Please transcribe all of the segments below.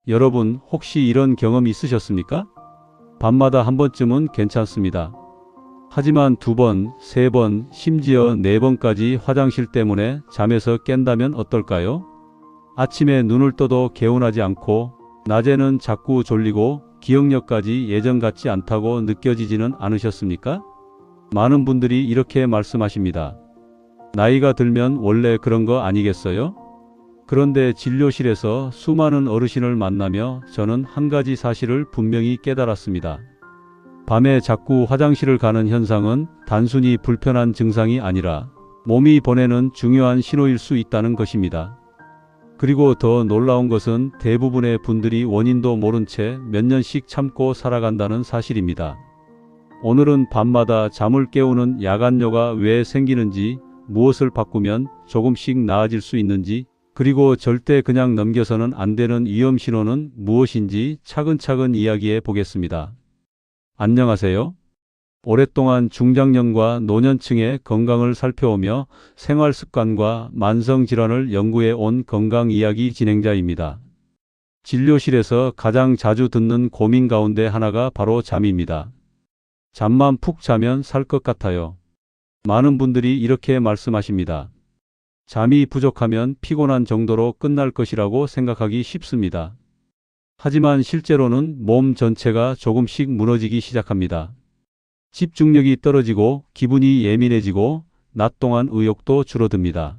여러분, 혹시 이런 경험 있으셨습니까? 밤마다 한 번쯤은 괜찮습니다. 하지만 두 번, 세 번, 심지어 네 번까지 화장실 때문에 잠에서 깬다면 어떨까요? 아침에 눈을 떠도 개운하지 않고, 낮에는 자꾸 졸리고 기억력까지 예전 같지 않다고 느껴지지는 않으셨습니까? 많은 분들이 이렇게 말씀하십니다. 나이가 들면 원래 그런 거 아니겠어요? 그런데 진료실에서 수많은 어르신을 만나며 저는 한 가지 사실을 분명히 깨달았습니다. 밤에 자꾸 화장실을 가는 현상은 단순히 불편한 증상이 아니라 몸이 보내는 중요한 신호일 수 있다는 것입니다. 그리고 더 놀라운 것은 대부분의 분들이 원인도 모른 채 몇 년씩 참고 살아간다는 사실입니다. 오늘은 밤마다 잠을 깨우는 야간뇨가 왜 생기는지, 무엇을 바꾸면 조금씩 나아질 수 있는지, 그리고 절대 그냥 넘겨서는 안 되는 위험 신호는 무엇인지 차근차근 이야기해 보겠습니다. 안녕하세요. 오랫동안 중장년과 노년층의 건강을 살펴오며 생활 습관과 만성 질환을 연구해 온 건강 이야기 진행자입니다. 진료실에서 가장 자주 듣는 고민 가운데 하나가 바로 잠입니다. 잠만 푹 자면 살 것 같아요. 많은 분들이 이렇게 말씀하십니다. 잠이 부족하면 피곤한 정도로 끝날 것이라고 생각하기 쉽습니다. 하지만 실제로는 몸 전체가 조금씩 무너지기 시작합니다. 집중력이 떨어지고 기분이 예민해지고 낮 동안 의욕도 줄어듭니다.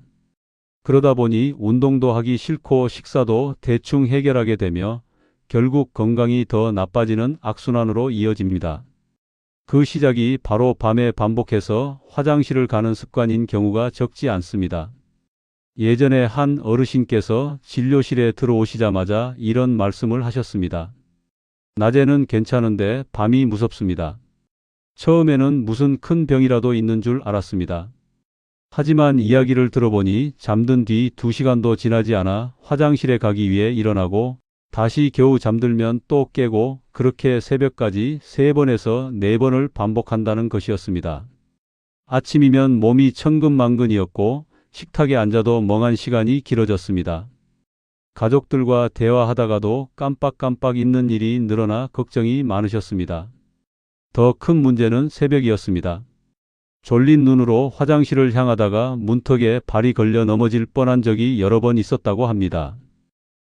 그러다 보니 운동도 하기 싫고 식사도 대충 해결하게 되며 결국 건강이 더 나빠지는 악순환으로 이어집니다. 그 시작이 바로 밤에 반복해서 화장실을 가는 습관인 경우가 적지 않습니다. 예전에 한 어르신께서 진료실에 들어오시자마자 이런 말씀을 하셨습니다. 낮에는 괜찮은데 밤이 무섭습니다. 처음에는 무슨 큰 병이라도 있는 줄 알았습니다. 하지만 이야기를 들어보니 잠든 뒤 2시간도 지나지 않아 화장실에 가기 위해 일어나고 다시 겨우 잠들면 또 깨고 그렇게 새벽까지 3번에서 4번을 반복한다는 것이었습니다. 아침이면 몸이 천근만근이었고 식탁에 앉아도 멍한 시간이 길어졌습니다. 가족들과 대화하다가도 깜빡깜빡 잊는 일이 늘어나 걱정이 많으셨습니다. 더 큰 문제는 새벽이었습니다. 졸린 눈으로 화장실을 향하다가 문턱에 발이 걸려 넘어질 뻔한 적이 여러 번 있었다고 합니다.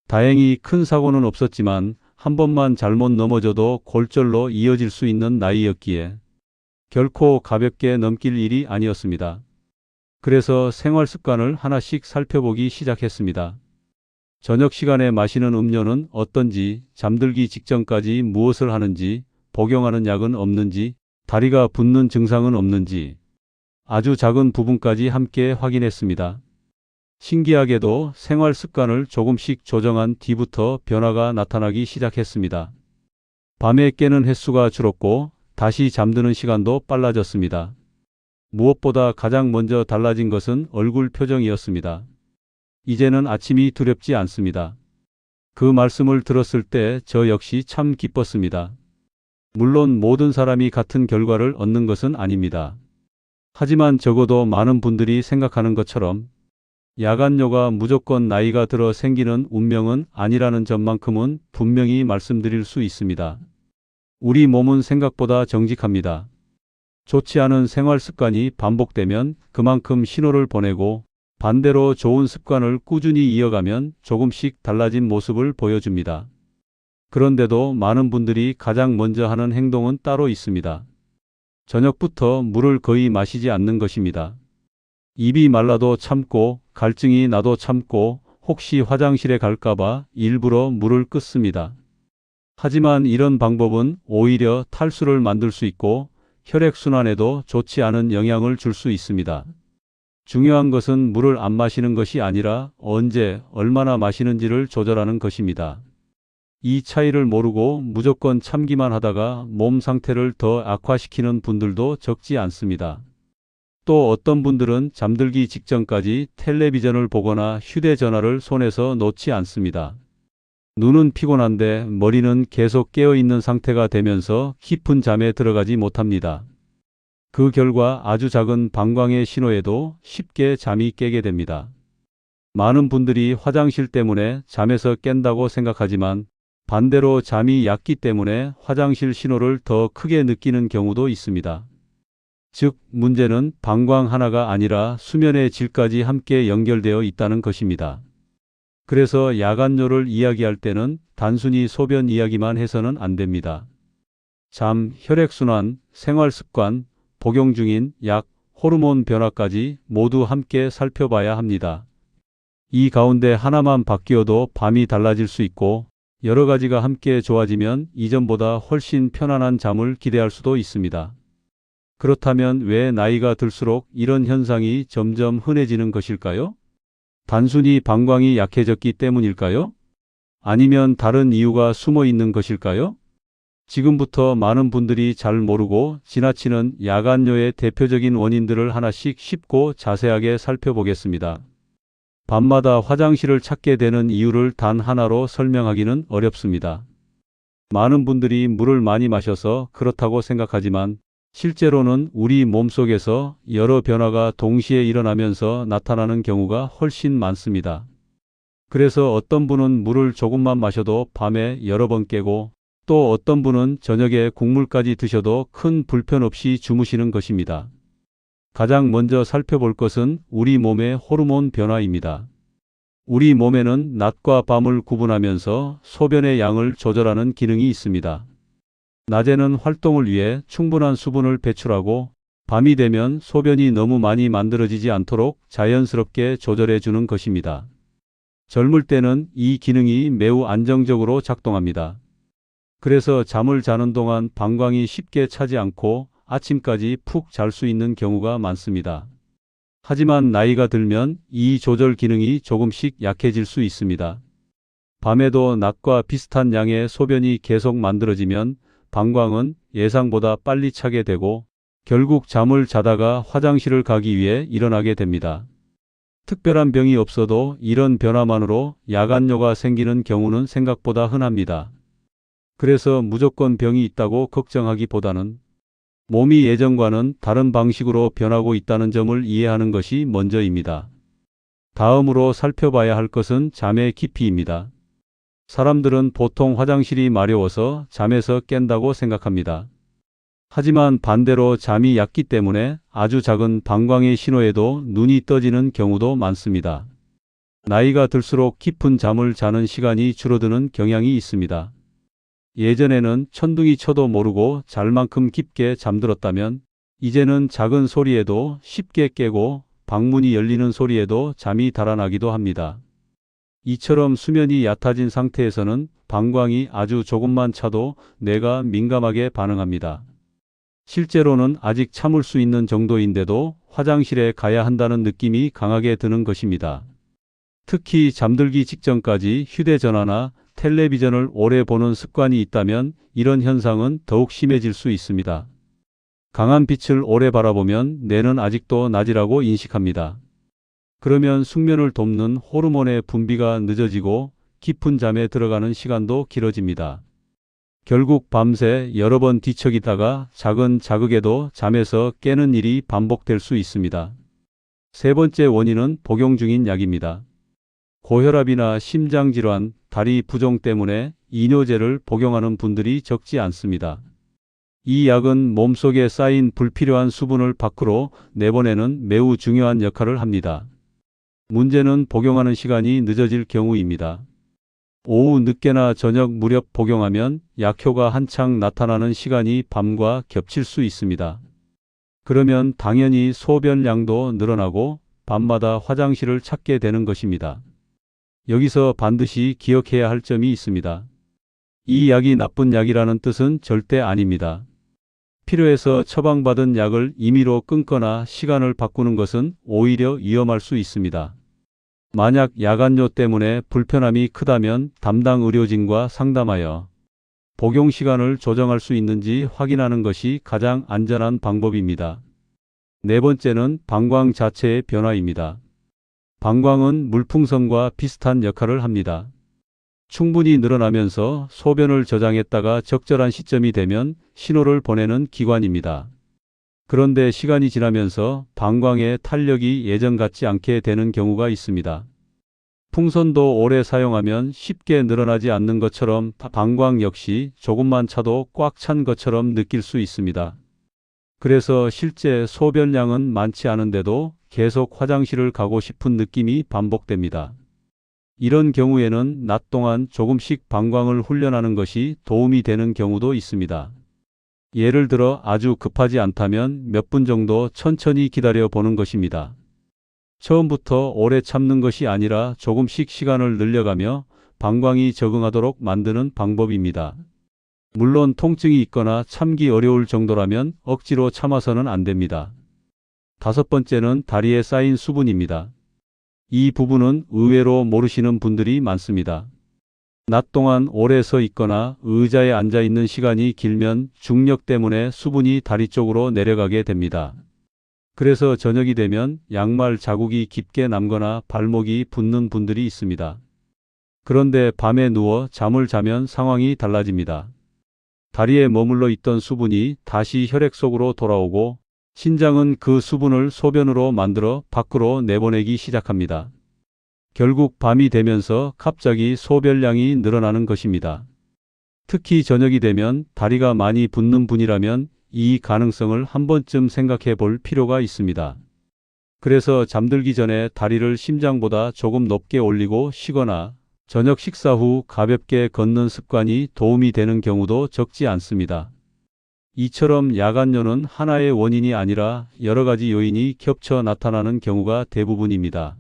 다행히 큰 사고는 없었지만 한 번만 잘못 넘어져도 골절로 이어질 수 있는 나이였기에 결코 가볍게 넘길 일이 아니었습니다. 그래서 생활 습관을 하나씩 살펴보기 시작했습니다. 저녁 시간에 마시는 음료는 어떤지, 잠들기 직전까지 무엇을 하는지, 복용하는 약은 없는지, 다리가 붓는 증상은 없는지, 아주 작은 부분까지 함께 확인했습니다. 신기하게도 생활 습관을 조금씩 조정한 뒤부터 변화가 나타나기 시작했습니다. 밤에 깨는 횟수가 줄었고 다시 잠드는 시간도 빨라졌습니다. 무엇보다 가장 먼저 달라진 것은 얼굴 표정이었습니다. 이제는 아침이 두렵지 않습니다. 그 말씀을 들었을 때 저 역시 참 기뻤습니다. 물론 모든 사람이 같은 결과를 얻는 것은 아닙니다. 하지만 적어도 많은 분들이 생각하는 것처럼 야간뇨가 무조건 나이가 들어 생기는 운명은 아니라는 점만큼은 분명히 말씀드릴 수 있습니다. 우리 몸은 생각보다 정직합니다. 좋지 않은 생활 습관이 반복되면 그만큼 신호를 보내고 반대로 좋은 습관을 꾸준히 이어가면 조금씩 달라진 모습을 보여줍니다. 그런데도 많은 분들이 가장 먼저 하는 행동은 따로 있습니다. 저녁부터 물을 거의 마시지 않는 것입니다. 입이 말라도 참고 갈증이 나도 참고 혹시 화장실에 갈까봐 일부러 물을 끊습니다. 하지만 이런 방법은 오히려 탈수를 만들 수 있고 혈액순환에도 좋지 않은 영향을 줄 수 있습니다. 중요한 것은 물을 안 마시는 것이 아니라 언제, 얼마나 마시는지를 조절하는 것입니다. 이 차이를 모르고 무조건 참기만 하다가 몸 상태를 더 악화시키는 분들도 적지 않습니다. 또 어떤 분들은 잠들기 직전까지 텔레비전을 보거나 휴대전화를 손에서 놓지 않습니다. 눈은 피곤한데 머리는 계속 깨어있는 상태가 되면서 깊은 잠에 들어가지 못합니다. 그 결과 아주 작은 방광의 신호에도 쉽게 잠이 깨게 됩니다. 많은 분들이 화장실 때문에 잠에서 깬다고 생각하지만 반대로 잠이 얕기 때문에 화장실 신호를 더 크게 느끼는 경우도 있습니다. 즉, 문제는 방광 하나가 아니라 수면의 질까지 함께 연결되어 있다는 것입니다. 그래서 야간뇨를 이야기할 때는 단순히 소변 이야기만 해서는 안 됩니다. 잠, 혈액순환, 생활습관, 복용 중인 약, 호르몬 변화까지 모두 함께 살펴봐야 합니다. 이 가운데 하나만 바뀌어도 밤이 달라질 수 있고 여러 가지가 함께 좋아지면 이전보다 훨씬 편안한 잠을 기대할 수도 있습니다. 그렇다면 왜 나이가 들수록 이런 현상이 점점 흔해지는 것일까요? 단순히 방광이 약해졌기 때문일까요? 아니면 다른 이유가 숨어 있는 것일까요? 지금부터 많은 분들이 잘 모르고 지나치는 야간뇨의 대표적인 원인들을 하나씩 쉽고 자세하게 살펴보겠습니다. 밤마다 화장실을 찾게 되는 이유를 단 하나로 설명하기는 어렵습니다. 많은 분들이 물을 많이 마셔서 그렇다고 생각하지만 실제로는 우리 몸속에서 여러 변화가 동시에 일어나면서 나타나는 경우가 훨씬 많습니다. 그래서 어떤 분은 물을 조금만 마셔도 밤에 여러 번 깨고 또 어떤 분은 저녁에 국물까지 드셔도 큰 불편 없이 주무시는 것입니다. 가장 먼저 살펴볼 것은 우리 몸의 호르몬 변화입니다. 우리 몸에는 낮과 밤을 구분하면서 소변의 양을 조절하는 기능이 있습니다. 낮에는 활동을 위해 충분한 수분을 배출하고 밤이 되면 소변이 너무 많이 만들어지지 않도록 자연스럽게 조절해 주는 것입니다. 젊을 때는 이 기능이 매우 안정적으로 작동합니다. 그래서 잠을 자는 동안 방광이 쉽게 차지 않고 아침까지 푹 잘 수 있는 경우가 많습니다. 하지만 나이가 들면 이 조절 기능이 조금씩 약해질 수 있습니다. 밤에도 낮과 비슷한 양의 소변이 계속 만들어지면 방광은 예상보다 빨리 차게 되고 결국 잠을 자다가 화장실을 가기 위해 일어나게 됩니다. 특별한 병이 없어도 이런 변화만으로 야간뇨가 생기는 경우는 생각보다 흔합니다. 그래서 무조건 병이 있다고 걱정하기보다는 몸이 예전과는 다른 방식으로 변하고 있다는 점을 이해하는 것이 먼저입니다. 다음으로 살펴봐야 할 것은 잠의 깊이입니다. 사람들은 보통 화장실이 마려워서 잠에서 깬다고 생각합니다. 하지만 반대로 잠이 얕기 때문에 아주 작은 방광의 신호에도 눈이 떠지는 경우도 많습니다. 나이가 들수록 깊은 잠을 자는 시간이 줄어드는 경향이 있습니다. 예전에는 천둥이 쳐도 모르고 잘 만큼 깊게 잠들었다면 이제는 작은 소리에도 쉽게 깨고 방문이 열리는 소리에도 잠이 달아나기도 합니다. 이처럼 수면이 얕아진 상태에서는 방광이 아주 조금만 차도 뇌가 민감하게 반응합니다. 실제로는 아직 참을 수 있는 정도인데도 화장실에 가야 한다는 느낌이 강하게 드는 것입니다. 특히 잠들기 직전까지 휴대전화나 텔레비전을 오래 보는 습관이 있다면 이런 현상은 더욱 심해질 수 있습니다. 강한 빛을 오래 바라보면 뇌는 아직도 낮이라고 인식합니다. 그러면 숙면을 돕는 호르몬의 분비가 늦어지고 깊은 잠에 들어가는 시간도 길어집니다. 결국 밤새 여러 번 뒤척이다가 작은 자극에도 잠에서 깨는 일이 반복될 수 있습니다. 세 번째 원인은 복용 중인 약입니다. 고혈압이나 심장질환, 다리 부종 때문에 이뇨제를 복용하는 분들이 적지 않습니다. 이 약은 몸속에 쌓인 불필요한 수분을 밖으로 내보내는 매우 중요한 역할을 합니다. 문제는 복용하는 시간이 늦어질 경우입니다. 오후 늦게나 저녁 무렵 복용하면 약효가 한창 나타나는 시간이 밤과 겹칠 수 있습니다. 그러면 당연히 소변량도 늘어나고 밤마다 화장실을 찾게 되는 것입니다. 여기서 반드시 기억해야 할 점이 있습니다. 이 약이 나쁜 약이라는 뜻은 절대 아닙니다. 필요해서 처방받은 약을 임의로 끊거나 시간을 바꾸는 것은 오히려 위험할 수 있습니다. 만약 야간뇨 때문에 불편함이 크다면 담당 의료진과 상담하여 복용 시간을 조정할 수 있는지 확인하는 것이 가장 안전한 방법입니다. 네 번째는 방광 자체의 변화입니다. 방광은 물풍선과 비슷한 역할을 합니다. 충분히 늘어나면서 소변을 저장했다가 적절한 시점이 되면 신호를 보내는 기관입니다. 그런데 시간이 지나면서 방광의 탄력이 예전 같지 않게 되는 경우가 있습니다. 풍선도 오래 사용하면 쉽게 늘어나지 않는 것처럼 방광 역시 조금만 차도 꽉 찬 것처럼 느낄 수 있습니다. 그래서 실제 소변량은 많지 않은데도 계속 화장실을 가고 싶은 느낌이 반복됩니다. 이런 경우에는 낮 동안 조금씩 방광을 훈련하는 것이 도움이 되는 경우도 있습니다. 예를 들어 아주 급하지 않다면 몇 분 정도 천천히 기다려 보는 것입니다. 처음부터 오래 참는 것이 아니라 조금씩 시간을 늘려가며 방광이 적응하도록 만드는 방법입니다. 물론 통증이 있거나 참기 어려울 정도라면 억지로 참아서는 안 됩니다. 다섯 번째는 다리에 쌓인 수분입니다. 이 부분은 의외로 모르시는 분들이 많습니다. 낮 동안 오래 서 있거나 의자에 앉아 있는 시간이 길면 중력 때문에 수분이 다리 쪽으로 내려가게 됩니다. 그래서 저녁이 되면 양말 자국이 깊게 남거나 발목이 붓는 분들이 있습니다. 그런데 밤에 누워 잠을 자면 상황이 달라집니다. 다리에 머물러 있던 수분이 다시 혈액 속으로 돌아오고 신장은 그 수분을 소변으로 만들어 밖으로 내보내기 시작합니다. 결국 밤이 되면서 갑자기 소변량이 늘어나는 것입니다. 특히 저녁이 되면 다리가 많이 붓는 분이라면 이 가능성을 한 번쯤 생각해 볼 필요가 있습니다. 그래서 잠들기 전에 다리를 심장보다 조금 높게 올리고 쉬거나 저녁 식사 후 가볍게 걷는 습관이 도움이 되는 경우도 적지 않습니다. 이처럼 야간뇨는 하나의 원인이 아니라 여러 가지 요인이 겹쳐 나타나는 경우가 대부분입니다.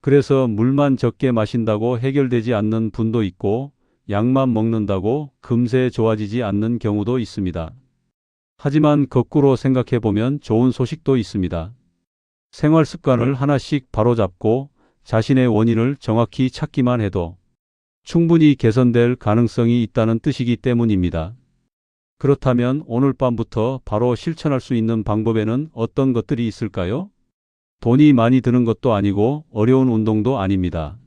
그래서 물만 적게 마신다고 해결되지 않는 분도 있고 약만 먹는다고 금세 좋아지지 않는 경우도 있습니다. 하지만 거꾸로 생각해 보면 좋은 소식도 있습니다. 생활 습관을 하나씩 바로잡고 자신의 원인을 정확히 찾기만 해도 충분히 개선될 가능성이 있다는 뜻이기 때문입니다. 그렇다면 오늘 밤부터 바로 실천할 수 있는 방법에는 어떤 것들이 있을까요? 돈이 많이 드는 것도 아니고 어려운 운동도 아닙니다.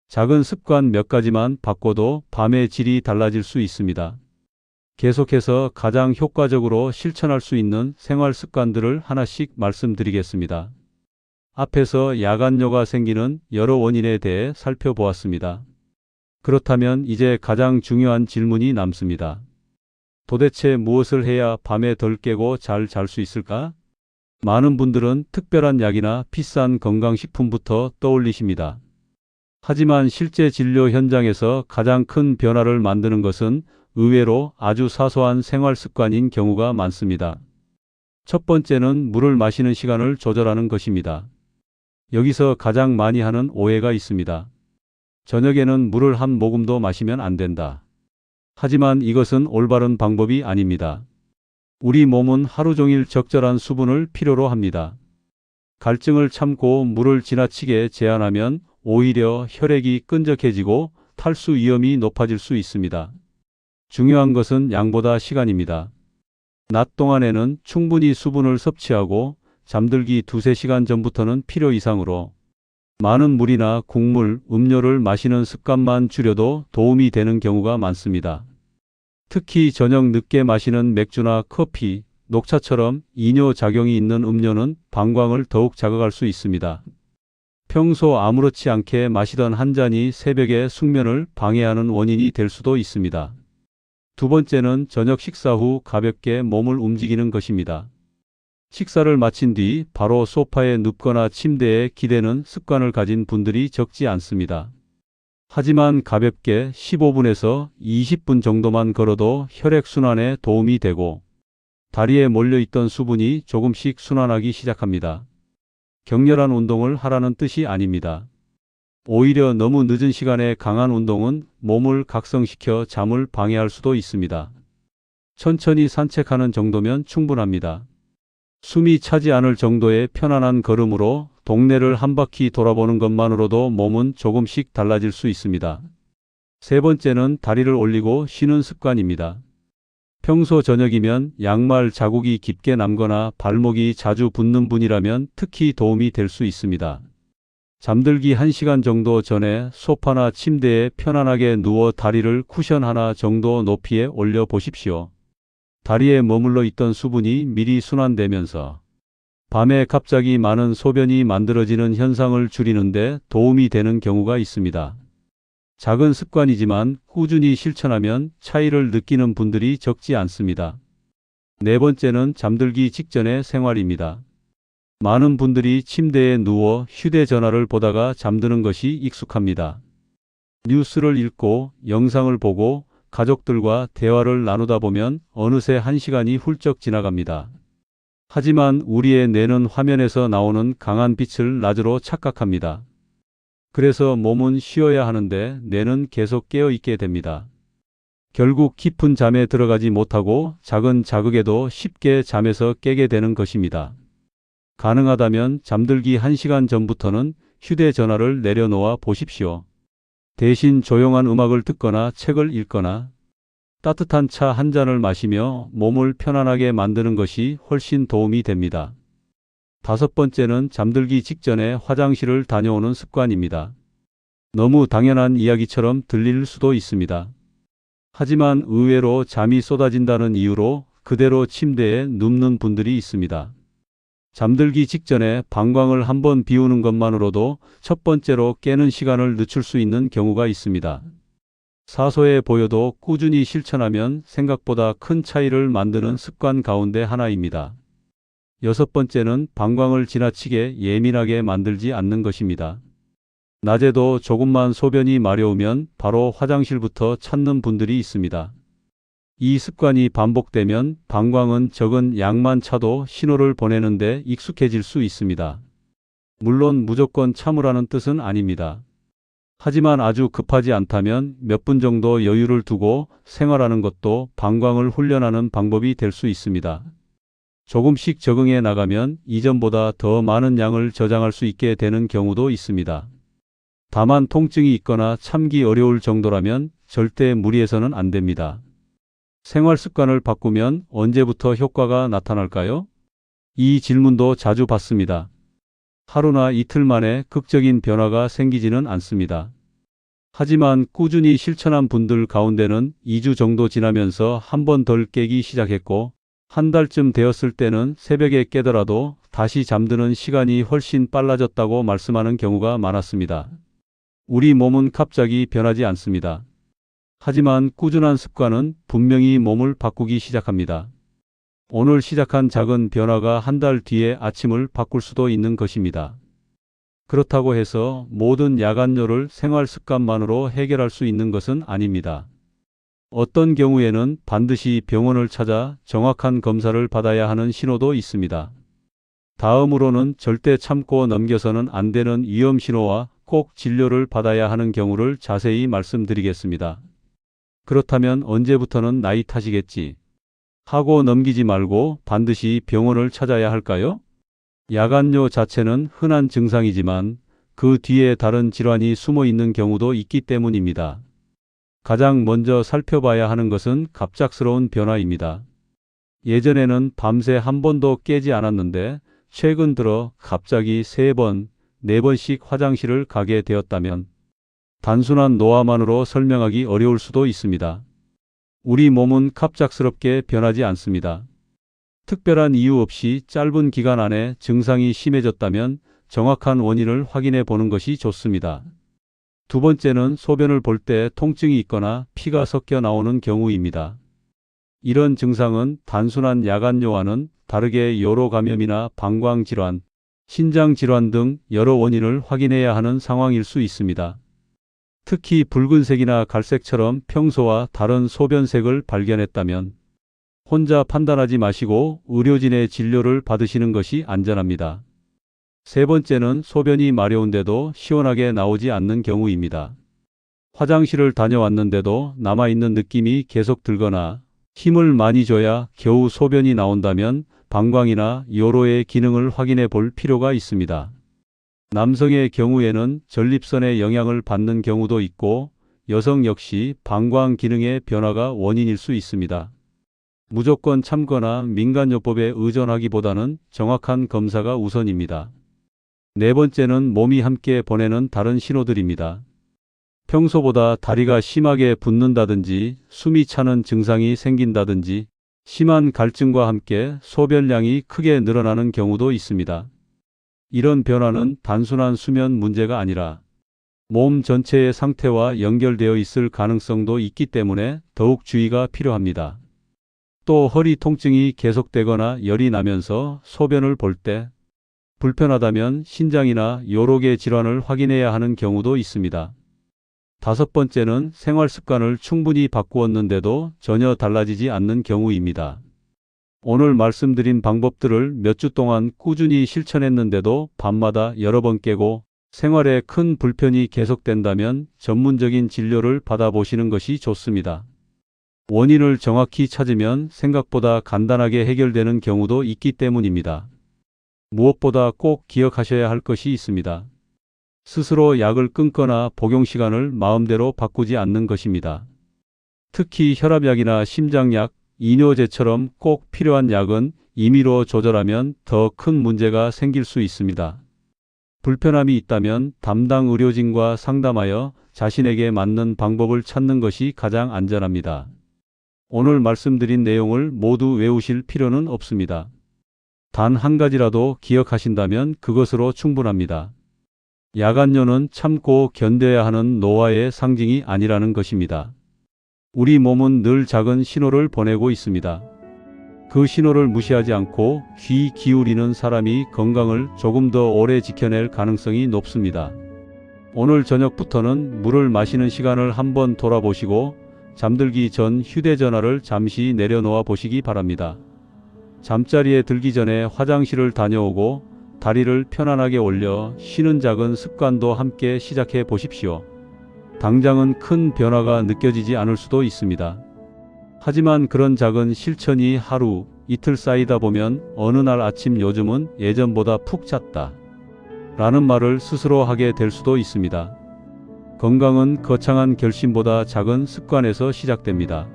작은 습관 몇 가지만 바꿔도 밤의 질이 달라질 수 있습니다. 계속해서 가장 효과적으로 실천할 수 있는 생활 습관들을 하나씩 말씀드리겠습니다. 앞에서 야간뇨가 생기는 여러 원인에 대해 살펴보았습니다. 그렇다면 이제 가장 중요한 질문이 남습니다. 도대체 무엇을 해야 밤에 덜 깨고 잘 잘 수 있을까? 많은 분들은 특별한 약이나 비싼 건강식품부터 떠올리십니다. 하지만 실제 진료 현장에서 가장 큰 변화를 만드는 것은 의외로 아주 사소한 생활 습관인 경우가 많습니다. 첫 번째는 물을 마시는 시간을 조절하는 것입니다. 여기서 가장 많이 하는 오해가 있습니다. 저녁에는 물을 한 모금도 마시면 안 된다. 하지만 이것은 올바른 방법이 아닙니다. 우리 몸은 하루 종일 적절한 수분을 필요로 합니다. 갈증을 참고 물을 지나치게 제한하면 오히려 혈액이 끈적해지고 탈수 위험이 높아질 수 있습니다. 중요한 것은 양보다 시간입니다. 낮 동안에는 충분히 수분을 섭취하고 잠들기 2~3시간 전부터는 필요 이상으로 많은 물이나 국물, 음료를 마시는 습관만 줄여도 도움이 되는 경우가 많습니다. 특히 저녁 늦게 마시는 맥주나 커피, 녹차처럼 이뇨 작용이 있는 음료는 방광을 더욱 자극할 수 있습니다. 평소 아무렇지 않게 마시던 한 잔이 새벽에 숙면을 방해하는 원인이 될 수도 있습니다. 두 번째는 저녁 식사 후 가볍게 몸을 움직이는 것입니다. 식사를 마친 뒤 바로 소파에 눕거나 침대에 기대는 습관을 가진 분들이 적지 않습니다. 하지만 가볍게 15분에서 20분 정도만 걸어도 혈액순환에 도움이 되고 다리에 몰려있던 수분이 조금씩 순환하기 시작합니다. 격렬한 운동을 하라는 뜻이 아닙니다. 오히려 너무 늦은 시간에 강한 운동은 몸을 각성시켜 잠을 방해할 수도 있습니다. 천천히 산책하는 정도면 충분합니다. 숨이 차지 않을 정도의 편안한 걸음으로 동네를 한 바퀴 돌아보는 것만으로도 몸은 조금씩 달라질 수 있습니다. 세 번째는 다리를 올리고 쉬는 습관입니다. 평소 저녁이면 양말 자국이 깊게 남거나 발목이 자주 붓는 분이라면 특히 도움이 될 수 있습니다. 잠들기 1시간 정도 전에 소파나 침대에 편안하게 누워 다리를 쿠션 하나 정도 높이에 올려 보십시오. 다리에 머물러 있던 수분이 미리 순환되면서 밤에 갑자기 많은 소변이 만들어지는 현상을 줄이는데 도움이 되는 경우가 있습니다. 작은 습관이지만 꾸준히 실천하면 차이를 느끼는 분들이 적지 않습니다. 네 번째는 잠들기 직전의 생활입니다. 많은 분들이 침대에 누워 휴대전화를 보다가 잠드는 것이 익숙합니다. 뉴스를 읽고 영상을 보고 가족들과 대화를 나누다 보면 어느새 1시간이 훌쩍 지나갑니다. 하지만 우리의 뇌는 화면에서 나오는 강한 빛을 낮으로 착각합니다. 그래서 몸은 쉬어야 하는데 뇌는 계속 깨어 있게 됩니다. 결국 깊은 잠에 들어가지 못하고 작은 자극에도 쉽게 잠에서 깨게 되는 것입니다. 가능하다면 잠들기 1시간 전부터는 휴대전화를 내려놓아 보십시오. 대신 조용한 음악을 듣거나 책을 읽거나 따뜻한 차 한 잔을 마시며 몸을 편안하게 만드는 것이 훨씬 도움이 됩니다. 다섯 번째는 잠들기 직전에 화장실을 다녀오는 습관입니다. 너무 당연한 이야기처럼 들릴 수도 있습니다. 하지만 의외로 잠이 쏟아진다는 이유로 그대로 침대에 눕는 분들이 있습니다. 잠들기 직전에 방광을 한번 비우는 것만으로도 첫 번째로 깨는 시간을 늦출 수 있는 경우가 있습니다. 사소해 보여도 꾸준히 실천하면 생각보다 큰 차이를 만드는 습관 가운데 하나입니다. 여섯 번째는 방광을 지나치게 예민하게 만들지 않는 것입니다. 낮에도 조금만 소변이 마려우면 바로 화장실부터 찾는 분들이 있습니다. 이 습관이 반복되면 방광은 적은 양만 차도 신호를 보내는데 익숙해질 수 있습니다. 물론 무조건 참으라는 뜻은 아닙니다. 하지만 아주 급하지 않다면 몇 분 정도 여유를 두고 생활하는 것도 방광을 훈련하는 방법이 될 수 있습니다. 조금씩 적응해 나가면 이전보다 더 많은 양을 저장할 수 있게 되는 경우도 있습니다. 다만 통증이 있거나 참기 어려울 정도라면 절대 무리해서는 안 됩니다. 생활 습관을 바꾸면 언제부터 효과가 나타날까요? 이 질문도 자주 받습니다. 하루나 이틀 만에 극적인 변화가 생기지는 않습니다. 하지만 꾸준히 실천한 분들 가운데는 2주 정도 지나면서 한 번 덜 깨기 시작했고 한 달쯤 되었을 때는 새벽에 깨더라도 다시 잠드는 시간이 훨씬 빨라졌다고 말씀하는 경우가 많았습니다. 우리 몸은 갑자기 변하지 않습니다. 하지만 꾸준한 습관은 분명히 몸을 바꾸기 시작합니다. 오늘 시작한 작은 변화가 한 달 뒤에 아침을 바꿀 수도 있는 것입니다. 그렇다고 해서 모든 야간뇨를 생활 습관만으로 해결할 수 있는 것은 아닙니다. 어떤 경우에는 반드시 병원을 찾아 정확한 검사를 받아야 하는 신호도 있습니다. 다음으로는 절대 참고 넘겨서는 안 되는 위험 신호와 꼭 진료를 받아야 하는 경우를 자세히 말씀드리겠습니다. 그렇다면 언제부터는 나이 탓이겠지 하고 넘기지 말고 반드시 병원을 찾아야 할까요? 야간뇨 자체는 흔한 증상이지만 그 뒤에 다른 질환이 숨어 있는 경우도 있기 때문입니다. 가장 먼저 살펴봐야 하는 것은 갑작스러운 변화입니다. 예전에는 밤새 한 번도 깨지 않았는데 최근 들어 갑자기 3번, 4번씩 화장실을 가게 되었다면 단순한 노화만으로 설명하기 어려울 수도 있습니다. 우리 몸은 갑작스럽게 변하지 않습니다. 특별한 이유 없이 짧은 기간 안에 증상이 심해졌다면 정확한 원인을 확인해 보는 것이 좋습니다. 두 번째는 소변을 볼 때 통증이 있거나 피가 섞여 나오는 경우입니다. 이런 증상은 단순한 야간뇨와는 다르게 요로 감염이나 방광질환, 신장질환 등 여러 원인을 확인해야 하는 상황일 수 있습니다. 특히 붉은색이나 갈색처럼 평소와 다른 소변색을 발견했다면 혼자 판단하지 마시고 의료진의 진료를 받으시는 것이 안전합니다. 세 번째는 소변이 마려운데도 시원하게 나오지 않는 경우입니다. 화장실을 다녀왔는데도 남아있는 느낌이 계속 들거나 힘을 많이 줘야 겨우 소변이 나온다면 방광이나 요로의 기능을 확인해 볼 필요가 있습니다. 남성의 경우에는 전립선의 영향을 받는 경우도 있고 여성 역시 방광 기능의 변화가 원인일 수 있습니다. 무조건 참거나 민간요법에 의존하기보다는 정확한 검사가 우선입니다. 네 번째는 몸이 함께 보내는 다른 신호들입니다. 평소보다 다리가 심하게 붓는다든지 숨이 차는 증상이 생긴다든지 심한 갈증과 함께 소변량이 크게 늘어나는 경우도 있습니다. 이런 변화는 단순한 수면 문제가 아니라 몸 전체의 상태와 연결되어 있을 가능성도 있기 때문에 더욱 주의가 필요합니다. 또 허리 통증이 계속되거나 열이 나면서 소변을 볼 때 불편하다면 신장이나 요로계 질환을 확인해야 하는 경우도 있습니다. 다섯 번째는 생활 습관을 충분히 바꾸었는데도 전혀 달라지지 않는 경우입니다. 오늘 말씀드린 방법들을 몇 주 동안 꾸준히 실천했는데도 밤마다 여러 번 깨고 생활에 큰 불편이 계속된다면 전문적인 진료를 받아보시는 것이 좋습니다. 원인을 정확히 찾으면 생각보다 간단하게 해결되는 경우도 있기 때문입니다. 무엇보다 꼭 기억하셔야 할 것이 있습니다. 스스로 약을 끊거나 복용 시간을 마음대로 바꾸지 않는 것입니다. 특히 혈압약이나 심장약, 이뇨제처럼 꼭 필요한 약은 임의로 조절하면 더 큰 문제가 생길 수 있습니다. 불편함이 있다면 담당 의료진과 상담하여 자신에게 맞는 방법을 찾는 것이 가장 안전합니다. 오늘 말씀드린 내용을 모두 외우실 필요는 없습니다. 단 한 가지라도 기억하신다면 그것으로 충분합니다. 야간뇨는 참고 견뎌야 하는 노화의 상징이 아니라는 것입니다. 우리 몸은 늘 작은 신호를 보내고 있습니다. 그 신호를 무시하지 않고 귀 기울이는 사람이 건강을 조금 더 오래 지켜낼 가능성이 높습니다. 오늘 저녁부터는 물을 마시는 시간을 한번 돌아보시고 잠들기 전 휴대전화를 잠시 내려놓아 보시기 바랍니다. 잠자리에 들기 전에 화장실을 다녀오고 다리를 편안하게 올려 쉬는 작은 습관도 함께 시작해 보십시오. 당장은 큰 변화가 느껴지지 않을 수도 있습니다. 하지만 그런 작은 실천이 하루, 이틀 쌓이다 보면 어느 날 아침 요즘은 예전보다 푹 잤다 라는 말을 스스로 하게 될 수도 있습니다. 건강은 거창한 결심보다 작은 습관에서 시작됩니다.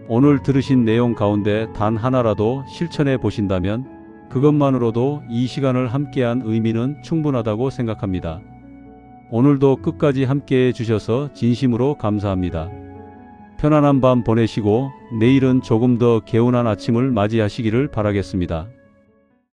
오늘 들으신 내용 가운데 단 하나라도 실천해 보신다면 그것만으로도 이 시간을 함께한 의미는 충분하다고 생각합니다. 오늘도 끝까지 함께해 주셔서 진심으로 감사합니다. 편안한 밤 보내시고 내일은 조금 더 개운한 아침을 맞이하시기를 바라겠습니다.